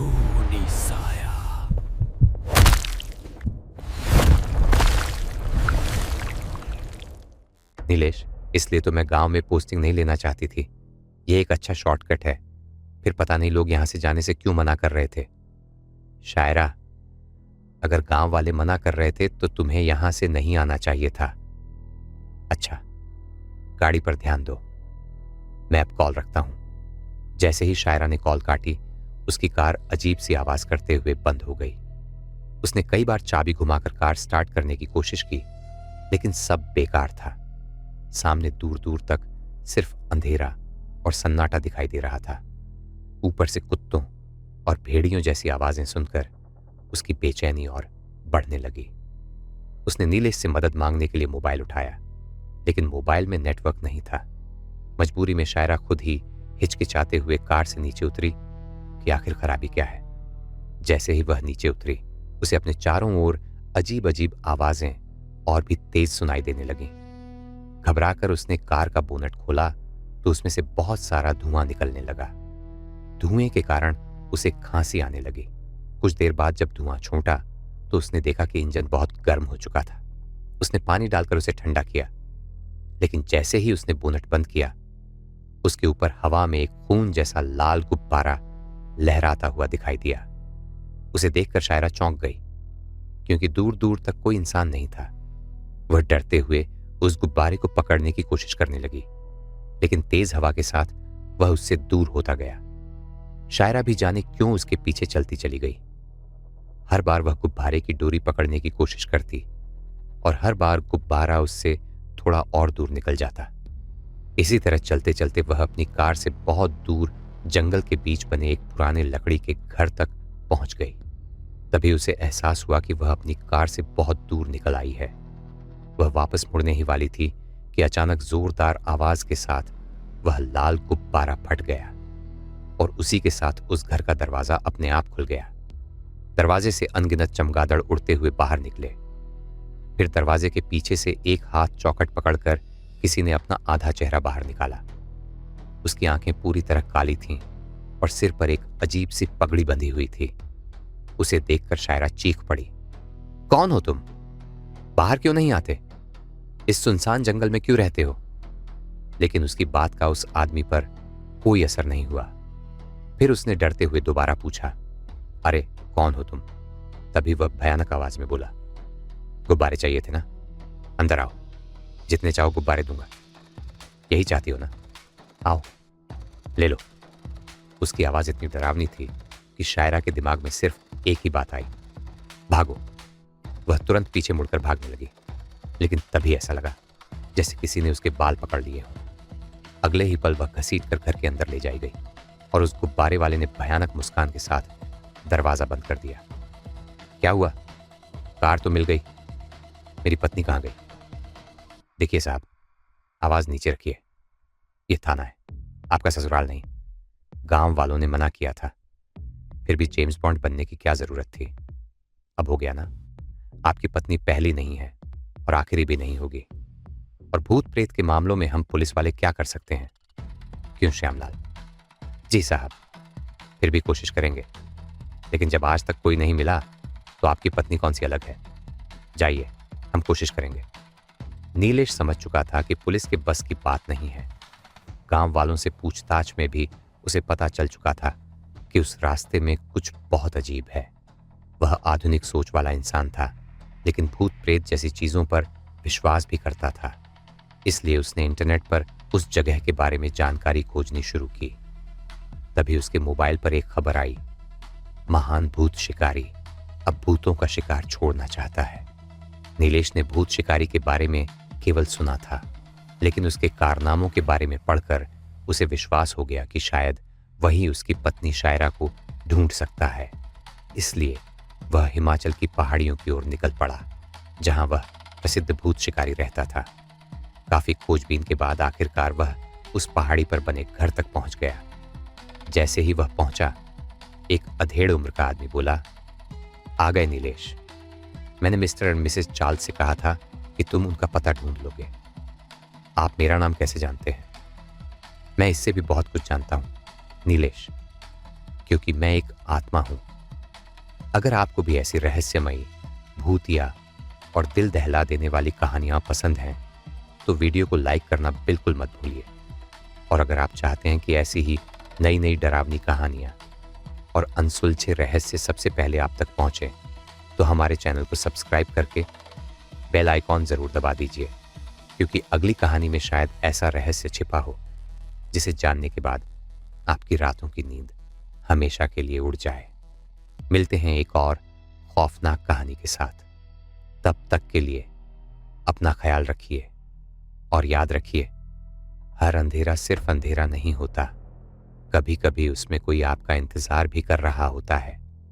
खूनी साया। नीलेश, इसलिए तो मैं गांव में पोस्टिंग नहीं लेना चाहती थी। ये एक अच्छा शॉर्टकट है। फिर पता नहीं लोग यहां से जाने से क्यों मना कर रहे थे। शायरा, अगर गांव वाले मना कर रहे थे तो तुम्हें यहां से नहीं आना चाहिए था। अच्छा, गाड़ी पर ध्यान दो। मैं अब कॉल रखता हूं। जैसे ही शायरा ने कॉल काटी, उसकी कार अजीब सी आवाज करते हुए बंद हो गई। उसने कई बार चाबी घुमाकर कार स्टार्ट करने की कोशिश की, लेकिन सब बेकार था। सामने दूर दूर तक सिर्फ अंधेरा और सन्नाटा दिखाई दे रहा था। ऊपर से कुत्तों और भेड़ियों जैसी आवाजें सुनकर उसकी बेचैनी और बढ़ने लगी। उसने नीलेश से मदद मांगने के लिए मोबाइल उठाया, लेकिन मोबाइल में नेटवर्क नहीं था। मजबूरी में शायरा खुद ही हिचकिचाते हुए कार से नीचे उतरी कि आखिर खराबी क्या है। जैसे ही वह नीचे उतरी, उसे अपने चारों ओर अजीब अजीब आवाजें और भी तेज सुनाई देने लगीं। घबराकर उसने कार का बोनट खोला तो उसमें से बहुत सारा धुआं निकलने लगा। धुएं के कारण उसे खांसी आने लगी। कुछ देर बाद जब धुआं छूटा तो उसने देखा कि इंजन बहुत गर्म हो चुका था। उसने पानी डालकर उसे ठंडा किया, लेकिन जैसे ही उसने बोनट बंद किया, उसके ऊपर हवा में एक खून जैसा लाल गुब्बारा लहराता हुआ दिखाई दिया। उसे देखकर शायरा चौंक गई, क्योंकि दूर दूर तक कोई इंसान नहीं था। वह डरते हुए उस गुब्बारे को पकड़ने की कोशिश करने लगी, लेकिन तेज हवा के साथ वह उससे दूर होता गया। शायरा भी जाने क्यों उसके पीछे चलती चली गई। हर बार वह गुब्बारे की डोरी पकड़ने की कोशिश करती और हर बार गुब्बारा उससे थोड़ा और दूर निकल जाता। इसी तरह चलते चलते वह अपनी कार से बहुत दूर जंगल के बीच बने एक पुराने लकड़ी के घर तक पहुंच गई। तभी उसे एहसास हुआ कि वह अपनी कार से बहुत दूर निकल आई है। वह वापस मुड़ने ही वाली थी कि अचानक जोरदार आवाज के साथ वह लाल गुब्बारा फट गया और उसी के साथ उस घर का दरवाजा अपने आप खुल गया। दरवाजे से अनगिनत चमगादड़ उड़ते हुए बाहर निकले। फिर दरवाजे के पीछे से एक हाथ चौखट पकड़कर किसी ने अपना आधा चेहरा बाहर निकाला। उसकी आंखें पूरी तरह काली थीं और सिर पर एक अजीब सी पगड़ी बंधी हुई थी। उसे देखकर शायरा चीख पड़ी, कौन हो तुम? बाहर क्यों नहीं आते? इस सुनसान जंगल में क्यों रहते हो? लेकिन उसकी बात का उस आदमी पर कोई असर नहीं हुआ। फिर उसने डरते हुए दोबारा पूछा, अरे कौन हो तुम? तभी वह भयानक आवाज में बोला, गुब्बारे चाहिए थे ना? अंदर आओ, जितने चाहो गुब्बारे दूंगा। यही चाहती हो ना? आओ, ले लो। उसकी आवाज इतनी डरावनी थी कि शायरा के दिमाग में सिर्फ एक ही बात आई, भागो। वह तुरंत पीछे मुड़कर भागने लगी, लेकिन तभी ऐसा लगा जैसे किसी ने उसके बाल पकड़ लिए हों। अगले ही पल वह घसीटकर घर के अंदर ले जाई गई और उस गुब्बारे वाले ने भयानक मुस्कान के साथ दरवाजा बंद कर दिया। क्या हुआ? कार तो मिल गई, मेरी पत्नी कहाँ गई? देखिए साहब, आवाज नीचे रखिए। यह थाना है, आपका ससुराल नहीं। गांव वालों ने मना किया था, फिर भी जेम्स बॉन्ड बनने की क्या जरूरत थी? अब हो गया ना। आपकी पत्नी पहली नहीं है और आखिरी भी नहीं होगी। और भूत प्रेत के मामलों में हम पुलिस वाले क्या कर सकते हैं? क्यों श्यामलाल? जी साहब, फिर भी कोशिश करेंगे, लेकिन जब आज तक कोई नहीं मिला तो आपकी पत्नी कौन सी अलग है? जाइए, हम कोशिश करेंगे। नीलेश समझ चुका था कि पुलिस के बस की बात नहीं है। गांव वालों से पूछताछ में भी उसे पता चल चुका था कि उस रास्ते में कुछ बहुत अजीब है। वह आधुनिक सोच वाला इंसान था, लेकिन भूत प्रेत जैसी चीजों पर विश्वास भी करता था। इसलिए उसने इंटरनेट पर उस जगह के बारे में जानकारी खोजनी शुरू की। तभी उसके मोबाइल पर एक खबर आई, महान भूत शिकारी अब भूतों का शिकार छोड़ना चाहता है। नीलेश ने भूत शिकारी के बारे में केवल सुना था, लेकिन उसके कारनामों के बारे में पढ़कर उसे विश्वास हो गया कि शायद वही उसकी पत्नी शायरा को ढूंढ सकता है। इसलिए वह हिमाचल की पहाड़ियों की ओर निकल पड़ा, जहां वह प्रसिद्ध भूत शिकारी रहता था। काफी खोजबीन के बाद आखिरकार वह उस पहाड़ी पर बने घर तक पहुंच गया। जैसे ही वह पहुंचा, एक अधेड़ उम्र का आदमी बोला, आ गए नीलेश। मैंने मिस्टर एंड मिसेस चार्ल्स से कहा था कि तुम उनका पता ढूंढ लोगे। आप मेरा नाम कैसे जानते हैं? मैं इससे भी बहुत कुछ जानता हूं, नीलेश। क्योंकि मैं एक आत्मा हूं। अगर आपको भी ऐसी रहस्यमयी, भूतिया और दिल दहला देने वाली कहानियां पसंद हैं तो वीडियो को लाइक करना बिल्कुल मत भूलिए। और अगर आप चाहते हैं कि ऐसी ही नई नई डरावनी कहानियां और अनसुलझे रहस्य सबसे पहले आप तक पहुंचे तो हमारे चैनल को सब्सक्राइब करके बेल आइकॉन जरूर दबा दीजिए, क्योंकि अगली कहानी में शायद ऐसा रहस्य छिपा हो जिसे जानने के बाद आपकी रातों की नींद हमेशा के लिए उड़ जाए। मिलते हैं एक और खौफनाक कहानी के साथ। तब तक के लिए अपना ख्याल रखिए और याद रखिए, हर अंधेरा सिर्फ अंधेरा नहीं होता, कभी कभी उसमें कोई आपका इंतजार भी कर रहा होता है।